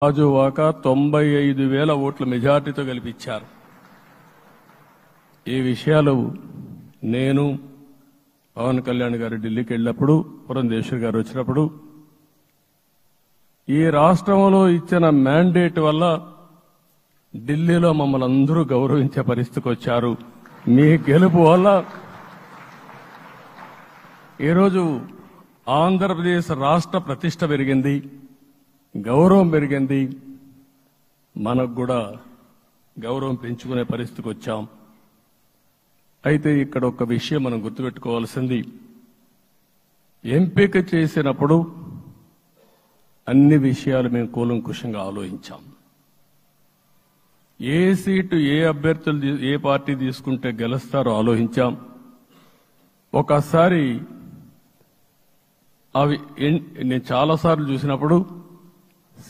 రాజువాక 95,000 ఓట్ల మెజార్టీతో గెలిపించారు. ఈ విషయాలు నేను పవన్ కళ్యాణ్ గారు ఢిల్లీకి వెళ్ళినప్పుడు, పురంధేశ్వరి గారు వచ్చినప్పుడు ఈ రాష్ట్రంలో ఇచ్చిన మ్యాండేట్ వల్ల ఢిల్లీలో మమ్మల్ని అందరూ గౌరవించే పరిస్థితికి వచ్చారు. మీ గెలుపు వల్ల ఈరోజు ఆంధ్రప్రదేశ్ రాష్ట్ర ప్రతిష్ట పెరిగింది, గౌరవం పెరిగింది. మనకు కూడా గౌరవం పెంచుకునే పరిస్థితికి వచ్చాం. అయితే ఇక్కడ ఒక విషయం మనం గుర్తుపెట్టుకోవాల్సింది, ఎంపిక చేసినప్పుడు అన్ని విషయాలు మేము కూలంకుషంగా ఆలోచించాం. ఏ సీటు ఏ అభ్యర్థులు ఏ పార్టీ తీసుకుంటే గెలుస్తారో ఆలోచించాం. ఒకసారి అవి నేను చాలాసార్లు చూసినప్పుడు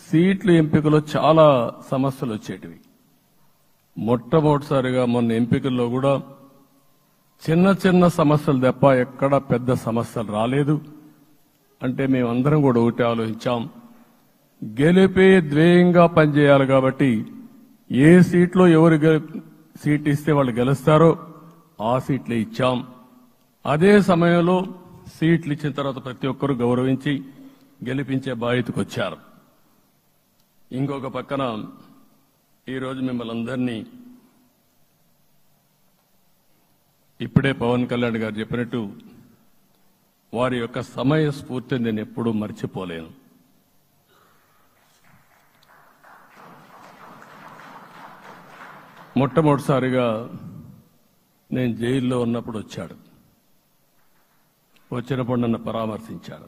సీట్ల ఎంపికలో చాలా సమస్యలు వచ్చేటివి. మొట్టమొదటిసారిగా మొన్న ఎంపికల్లో కూడా చిన్న చిన్న సమస్యలు తప్ప ఎక్కడ పెద్ద సమస్యలు రాలేదు. అంటే మేమందరం కూడా ఒకటి ఆలోచించాం, గెలిపే ధ్యేయంగా పనిచేయాలి. కాబట్టి ఏ సీట్లో ఎవరు సీట్ ఇస్తే వాళ్ళు గెలుస్తారో ఆ సీట్లే ఇచ్చాం. అదే సమయంలో సీట్లు ఇచ్చిన తర్వాత ప్రతి ఒక్కరూ గౌరవించి గెలిపించే బాధ్యతకు వచ్చారు. ఇంకొక పక్కన ఈరోజు మిమ్మల్ని అందరినీ ఇప్పుడే పవన్ కళ్యాణ్ గారు చెప్పినట్టు వారి యొక్క సమయ స్ఫూర్తిని నేను ఎప్పుడూ మర్చిపోలేను. మొట్టమొదటిసారిగా నేను జైల్లో ఉన్నప్పుడు వచ్చాడు. వచ్చినప్పుడు నన్ను పరామర్శించాడు.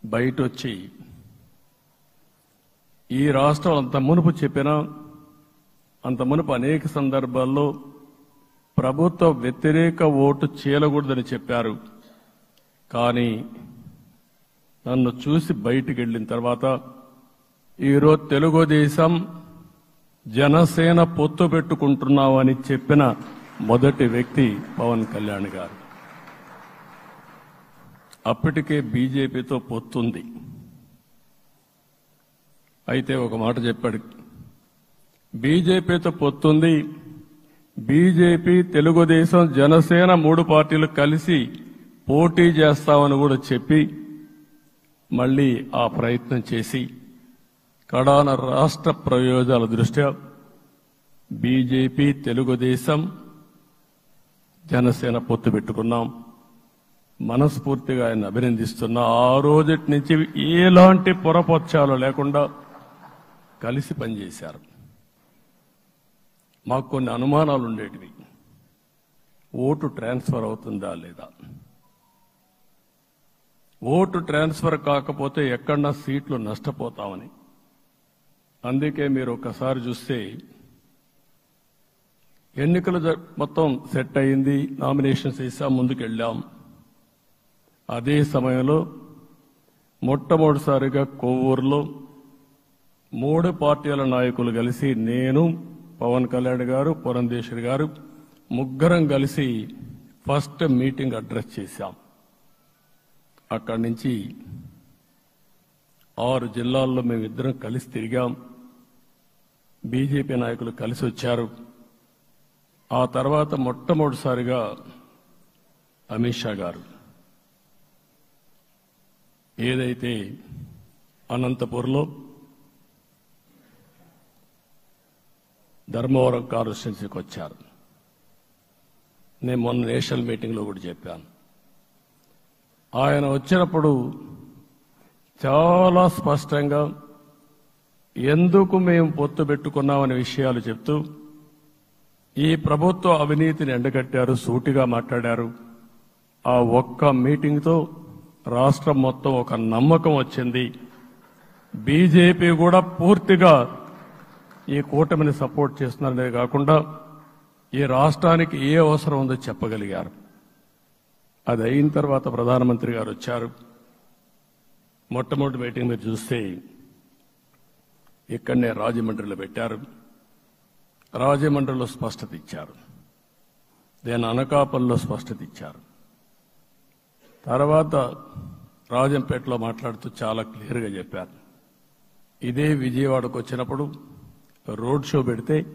బయట వచ్చి ఈ రాష్ట్రం అంత మునుపు చెప్పినా, అంత మునుపు అనేక సందర్భాల్లో ప్రభుత్వ వ్యతిరేక ఓటు చీలకూడదని చెప్పారు. కానీ నన్ను చూసి బయటికి వెళ్ళిన తర్వాత ఈరోజు తెలుగుదేశం జనసేన పొత్తు పెట్టుకుంటున్నామని చెప్పిన మొదటి వ్యక్తి పవన్ కళ్యాణ్ గారు. అప్పటికే బీజేపీతో పొత్తుంది. అయితే ఒక మాట చెప్పాడు, బీజేపీతో పొత్తుంది, బీజేపీ తెలుగుదేశం జనసేన 3 పార్టీలు కలిసి పోటీ చేస్తామని కూడా చెప్పి మళ్లీ ఆ ప్రయత్నం చేసి కడాన రాష్ట్ర ప్రయోజనాల దృష్ట్యా బీజేపీ తెలుగుదేశం జనసేన పొత్తు పెట్టుకున్నాం. మనస్ఫూర్తిగా ఆయన అభినందిస్తున్నా. ఆ రోజటి నుంచి ఎలాంటి పొరపక్షాలు లేకుండా కలిసి పనిచేశారు. మాకు కొన్ని అనుమానాలు ఉండేటివి, ఓటు ట్రాన్స్ఫర్ అవుతుందా లేదా, ఓటు ట్రాన్స్ఫర్ కాకపోతే ఎక్కడన్నా సీట్లు నష్టపోతామని. అందుకే మీరు ఒకసారి చూస్తే ఎన్నికలు మొత్తం సెట్ అయింది, నామినేషన్స్ వేసాం, ముందుకెళ్ళాం. అదే సమయంలో మొట్టమొదటిసారిగా కొవ్వూరులో 3 పార్టీల నాయకులు కలిసి, నేను, పవన్ కళ్యాణ్ గారు, పురంధేశ్వరి గారు ముగ్గురం కలిసి ఫస్ట్ మీటింగ్ అడ్రస్ చేశాం. అక్కడి నుంచి 6 జిల్లాల్లో మేమిద్దరం కలిసి తిరిగాం. బీజేపీ నాయకులు కలిసి వచ్చారు. ఆ తర్వాత మొట్టమొదటిసారిగా అమిత్ షా గారు ఏదైతే అనంతపూర్లో ధర్మవరం కాన్స్టిట్యున్సీకి వచ్చారు. నేను మొన్న నేషనల్ మీటింగ్లో కూడా చెప్పాను. ఆయన వచ్చినప్పుడు చాలా స్పష్టంగా ఎందుకు మేము పొత్తు పెట్టుకున్నామనే విషయాలు చెప్తూ ఈ ప్రభుత్వ అవినీతిని ఎండగట్టారు, సూటిగా మాట్లాడారు. ఆ ఒక్క మీటింగ్తో రాష్ట్రం మొత్తం ఒక నమ్మకం వచ్చింది. బీజేపీ కూడా పూర్తిగా ఈ కూటమిని సపోర్ట్ చేస్తున్నారనే కాకుండా ఈ రాష్ట్రానికి ఏ అవసరం ఉందో చెప్పగలిగారు. అది అయిన తర్వాత ప్రధానమంత్రి గారు వచ్చారు. మొట్టమొదటి మీటింగ్ మీరు చూస్తే ఇక్కడనే రాజమండ్రిలో పెట్టారు. రాజమండ్రిలో స్పష్టత ఇచ్చారు, దేని అనకాపల్లిలో స్పష్టత ఇచ్చారు. తర్వాత రాజంపేటలో మాట్లాడుతూ చాలా క్లియర్గా చెప్పారు, ఇదే విజయవాడకు వచ్చినప్పుడు రోడ్ షో పెడితే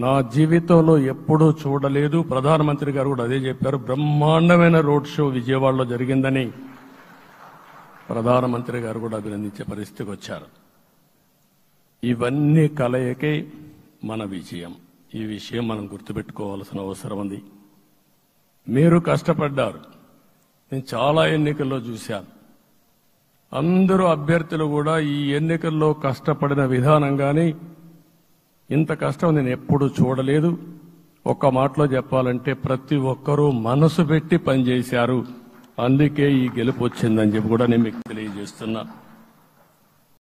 నా జీవితంలో ఎప్పుడూ చూడలేదు, ప్రధానమంత్రి గారు కూడా అదే చెప్పారు, బ్రహ్మాండమైన రోడ్ షో విజయవాడలో జరిగిందని ప్రధానమంత్రి గారు కూడా అభినందించే పరిస్థితికి వచ్చారు. ఇవన్నీ కలయికే మన విజయం. ఈ విషయం మనం గుర్తుపెట్టుకోవాల్సిన అవసరం ఉంది. మీరు కష్టపడ్డారు. నేను చాలా ఎన్నికల్లో చూశాను. అందరూ అభ్యర్థులు కూడా ఈ ఎన్నికల్లో కష్టపడిన విధానం కానీ ఇంత కష్టం నేను ఎప్పుడూ చూడలేదు. ఒక్క మాటలో చెప్పాలంటే ప్రతి ఒక్కరూ మనసు పెట్టి పనిచేశారు. అందుకే ఈ గెలుపు వచ్చిందని చెప్పి కూడా నేను మీకు తెలియజేస్తున్నా.